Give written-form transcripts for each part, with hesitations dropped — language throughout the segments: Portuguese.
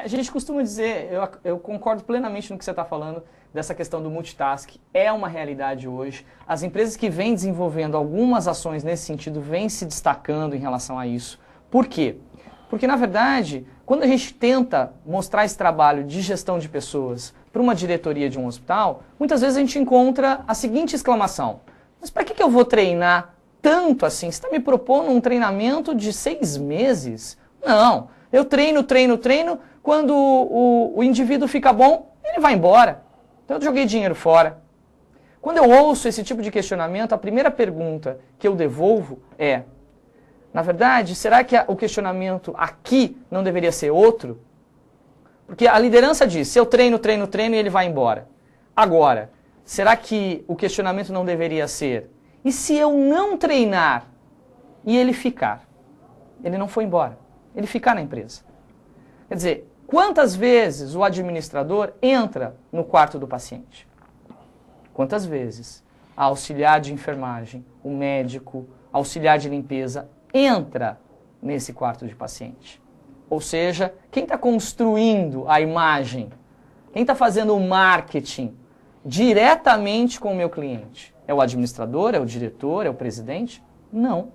A gente costuma dizer, eu concordo plenamente no que você está falando, dessa questão do multitask, é uma realidade hoje. As empresas que vêm desenvolvendo algumas ações nesse sentido vêm se destacando em relação a isso. Por quê? Porque, na verdade, quando a gente tenta mostrar esse trabalho de gestão de pessoas para uma diretoria de um hospital, muitas vezes a gente encontra a seguinte exclamação: mas para que eu vou treinar tanto assim? Você está me propondo um treinamento de 6 meses? Não, eu treino, quando o indivíduo fica bom, ele vai embora. Então eu joguei dinheiro fora. Quando eu ouço esse tipo de questionamento, a primeira pergunta que eu devolvo é: na verdade, será que o questionamento aqui não deveria ser outro? Porque a liderança diz, se eu treino e ele vai embora. Agora, será que o questionamento não deveria ser: e se eu não treinar e ele ficar? Ele não foi embora, ele ficar na empresa. Quer dizer, quantas vezes o administrador entra no quarto do paciente? Quantas vezes a auxiliar de enfermagem, o médico, auxiliar de limpeza entra nesse quarto de paciente? Ou seja, quem está construindo a imagem, quem está fazendo o marketing diretamente com o meu cliente? É o administrador, é o diretor, é o presidente? Não.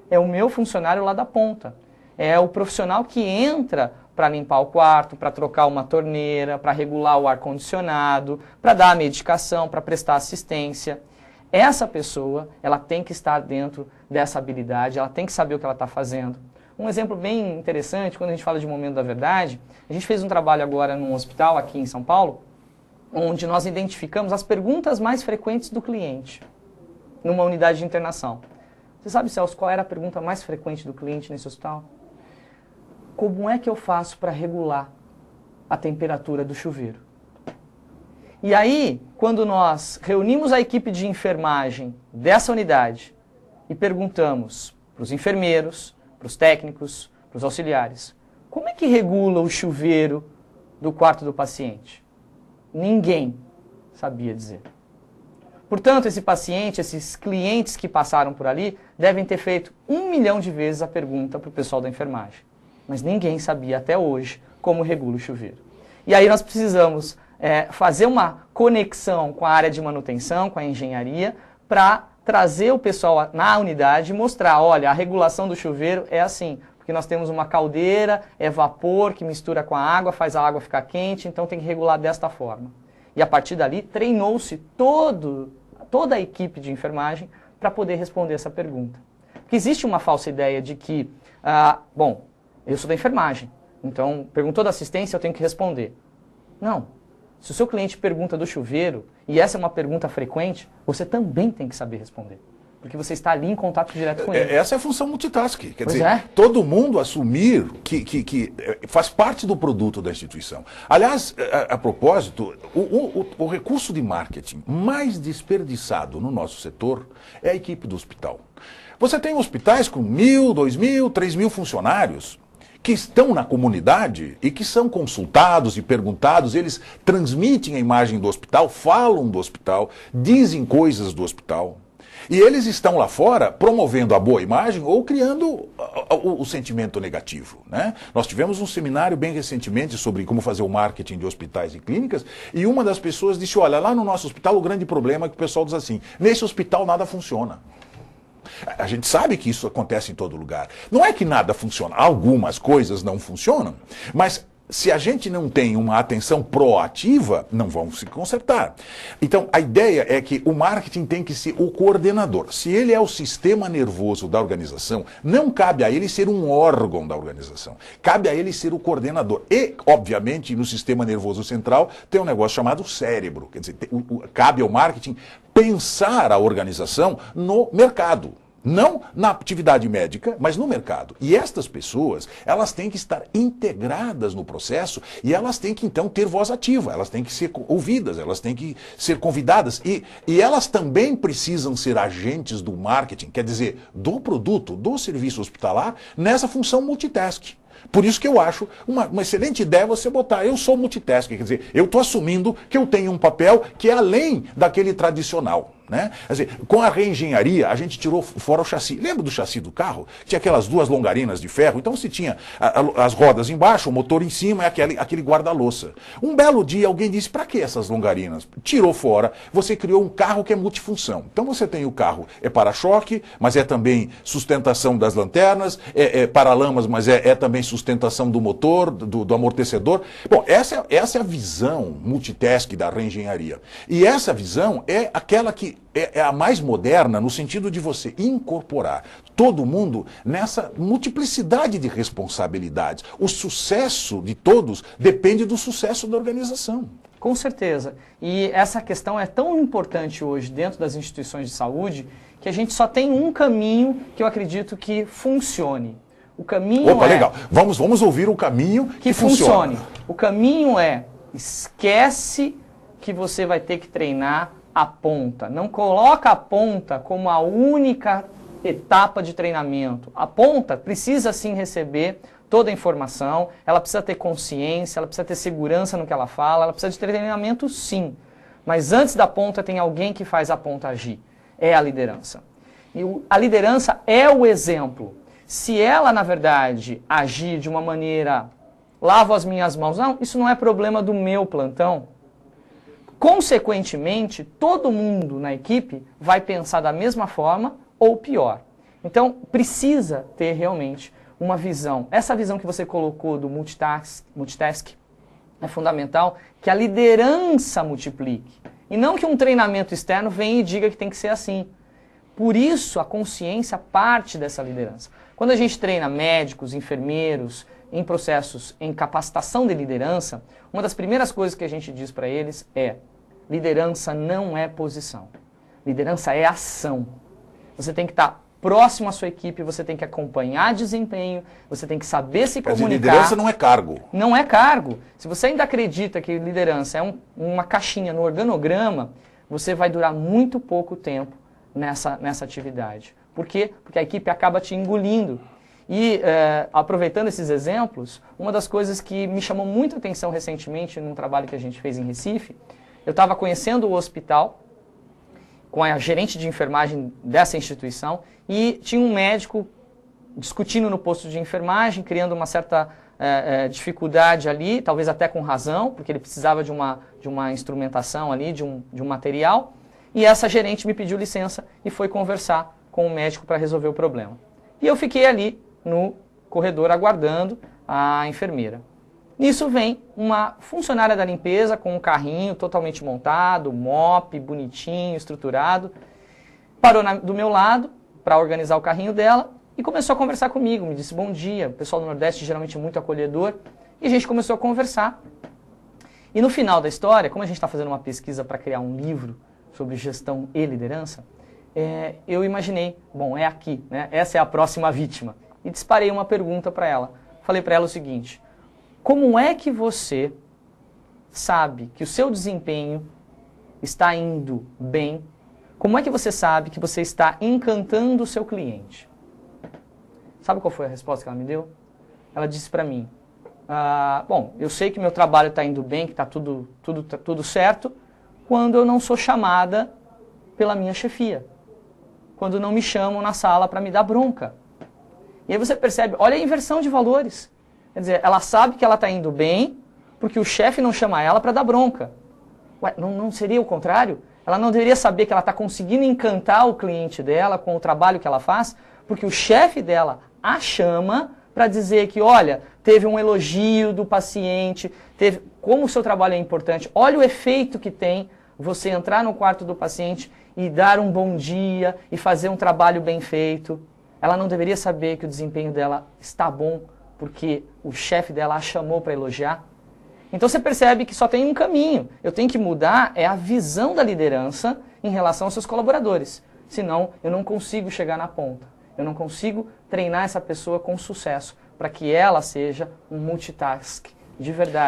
É o meu funcionário lá da ponta. É o profissional que entra para limpar o quarto, para trocar uma torneira, para regular o ar-condicionado, para dar a medicação, para prestar assistência. Essa pessoa, ela tem que estar dentro dessa habilidade, ela tem que saber o que ela está fazendo. Um exemplo bem interessante, quando a gente fala de momento da verdade, a gente fez um trabalho agora num hospital aqui em São Paulo, onde nós identificamos as perguntas mais frequentes do cliente, numa unidade de internação. Você sabe, Celso, qual era a pergunta mais frequente do cliente nesse hospital? Como é que eu faço para regular a temperatura do chuveiro? E aí, quando nós reunimos a equipe de enfermagem dessa unidade e perguntamos para os enfermeiros, para os técnicos, para os auxiliares, como é que regula o chuveiro do quarto do paciente? Ninguém sabia dizer. Portanto, esse paciente, esses clientes que passaram por ali, devem ter feito 1 milhão de vezes a pergunta para o pessoal da enfermagem. Mas ninguém sabia até hoje como regula o chuveiro. E aí nós precisamos fazer uma conexão com a área de manutenção, com a engenharia, para trazer o pessoal na unidade e mostrar, olha, a regulação do chuveiro é assim, porque nós temos uma caldeira, é vapor que mistura com a água, faz a água ficar quente, então tem que regular desta forma. E a partir dali treinou-se toda a equipe de enfermagem para poder responder essa pergunta. Porque existe uma falsa ideia de que, bom, eu sou da enfermagem, então perguntou da assistência, eu tenho que responder. Não. Se o seu cliente pergunta do chuveiro, e essa é uma pergunta frequente, você também tem que saber responder. Porque você está ali em contato direto com ele. Essa é a função multitask. Quer dizer, todo mundo assumir que faz parte do produto da instituição. Aliás, a propósito, o recurso de marketing mais desperdiçado no nosso setor é a equipe do hospital. Você tem hospitais com 1.000, 2.000, 3.000 funcionários que estão na comunidade e que são consultados e perguntados, eles transmitem a imagem do hospital, falam do hospital, dizem coisas do hospital. E eles estão lá fora promovendo a boa imagem ou criando o sentimento negativo, né? Nós tivemos um seminário bem recentemente sobre como fazer o marketing de hospitais e clínicas, e uma das pessoas disse, olha, lá no nosso hospital o grande problema é que o pessoal diz assim, nesse hospital nada funciona. A gente sabe que isso acontece em todo lugar. Não é que nada funciona, algumas coisas não funcionam, mas se a gente não tem uma atenção proativa, não vão se consertar. Então, a ideia é que o marketing tem que ser o coordenador. Se ele é o sistema nervoso da organização, não cabe a ele ser um órgão da organização. Cabe a ele ser o coordenador. E, obviamente, no sistema nervoso central tem um negócio chamado cérebro. Quer dizer, cabe ao marketing pensar a organização no mercado. Não na atividade médica, mas no mercado. E estas pessoas, elas têm que estar integradas no processo e elas têm que, então, ter voz ativa, elas têm que ser ouvidas, elas têm que ser convidadas. E elas também precisam ser agentes do marketing, quer dizer, do produto, do serviço hospitalar, nessa função multitask. Por isso que eu acho uma excelente ideia você botar, eu sou multitask, quer dizer, eu estou assumindo que eu tenho um papel que é além daquele tradicional. né? Quer dizer, com a reengenharia, a gente tirou fora o chassi. Lembra do chassi do carro? Tinha aquelas duas longarinas de ferro. Então se tinha as rodas embaixo, o motor em cima e aquele guarda-louça. Um belo dia alguém disse, para que essas longarinas? Tirou fora, você criou um carro que é multifunção. Então você tem o carro, é para-choque, mas é também sustentação das lanternas, é para-lamas, mas é também sustentação do motor, do amortecedor. Bom, essa é a visão multitask da reengenharia. E essa visão é aquela que é a mais moderna no sentido de você incorporar todo mundo nessa multiplicidade de responsabilidades. O sucesso de todos depende do sucesso da organização. Com certeza. E essa questão é tão importante hoje dentro das instituições de saúde que a gente só tem um caminho que eu acredito que funcione. O caminho legal. Vamos ouvir o caminho que funcione. O caminho é, esquece que você vai ter que treinar a ponta. Não coloca a ponta como a única etapa de treinamento. A ponta precisa sim receber toda a informação, ela precisa ter consciência, ela precisa ter segurança no que ela fala, ela precisa de treinamento sim. Mas antes da ponta tem alguém que faz a ponta agir. É a liderança. E a liderança é o exemplo. Se ela, na verdade, agir de uma maneira, lavo as minhas mãos, não, isso não é problema do meu plantão. Consequentemente, todo mundo na equipe vai pensar da mesma forma ou pior. Então, precisa ter realmente uma visão. Essa visão que você colocou do multitask é fundamental, que a liderança multiplique. E não que um treinamento externo venha e diga que tem que ser assim. Por isso, a consciência parte dessa liderança. Quando a gente treina médicos, enfermeiros, em processos em capacitação de liderança, uma das primeiras coisas que a gente diz para eles é: liderança não é posição. Liderança é ação. Você tem que estar próximo à sua equipe, você tem que acompanhar desempenho, você tem que saber se comunicar. Mas liderança não é cargo. Não é cargo. Se você ainda acredita que liderança é uma caixinha no organograma, você vai durar muito pouco tempo nessa atividade. Por quê? Porque a equipe acaba te engolindo. E, aproveitando esses exemplos, uma das coisas que me chamou muita atenção recentemente num trabalho que a gente fez em Recife, eu estava conhecendo o hospital com a gerente de enfermagem dessa instituição e tinha um médico discutindo no posto de enfermagem, criando uma certa dificuldade ali, talvez até com razão, porque ele precisava de uma instrumentação ali, de um material, e essa gerente me pediu licença e foi conversar com o médico para resolver o problema. E eu fiquei ali no corredor aguardando a enfermeira. Nisso vem uma funcionária da limpeza com um carrinho totalmente montado, mop, bonitinho, estruturado, parou do meu lado para organizar o carrinho dela e começou a conversar comigo, me disse bom dia. O pessoal do Nordeste geralmente é muito acolhedor e a gente começou a conversar. E no final da história, como a gente está fazendo uma pesquisa para criar um livro sobre gestão e liderança, eu imaginei, bom, é aqui, né? Essa é a próxima vítima. E disparei uma pergunta para ela. Falei para ela o seguinte: como é que você sabe que o seu desempenho está indo bem? Como é que você sabe que você está encantando o seu cliente? Sabe qual foi a resposta que ela me deu? Ela disse para mim: bom, eu sei que meu trabalho está indo bem, que está tudo certo, quando eu não sou chamada pela minha chefia. Quando não me chamam na sala para me dar bronca. E aí você percebe, olha a inversão de valores. Quer dizer, ela sabe que ela está indo bem, porque o chefe não chama ela para dar bronca. Ué, não seria o contrário? Ela não deveria saber que ela está conseguindo encantar o cliente dela com o trabalho que ela faz, porque o chefe dela a chama para dizer que, olha, teve um elogio do paciente, como o seu trabalho é importante, olha o efeito que tem você entrar no quarto do paciente e dar um bom dia e fazer um trabalho bem feito. Ela não deveria saber que o desempenho dela está bom porque o chefe dela a chamou para elogiar? Então você percebe que só tem um caminho. Eu tenho que mudar a visão da liderança em relação aos seus colaboradores. Senão eu não consigo chegar na ponta. Eu não consigo treinar essa pessoa com sucesso para que ela seja um multitask de verdade.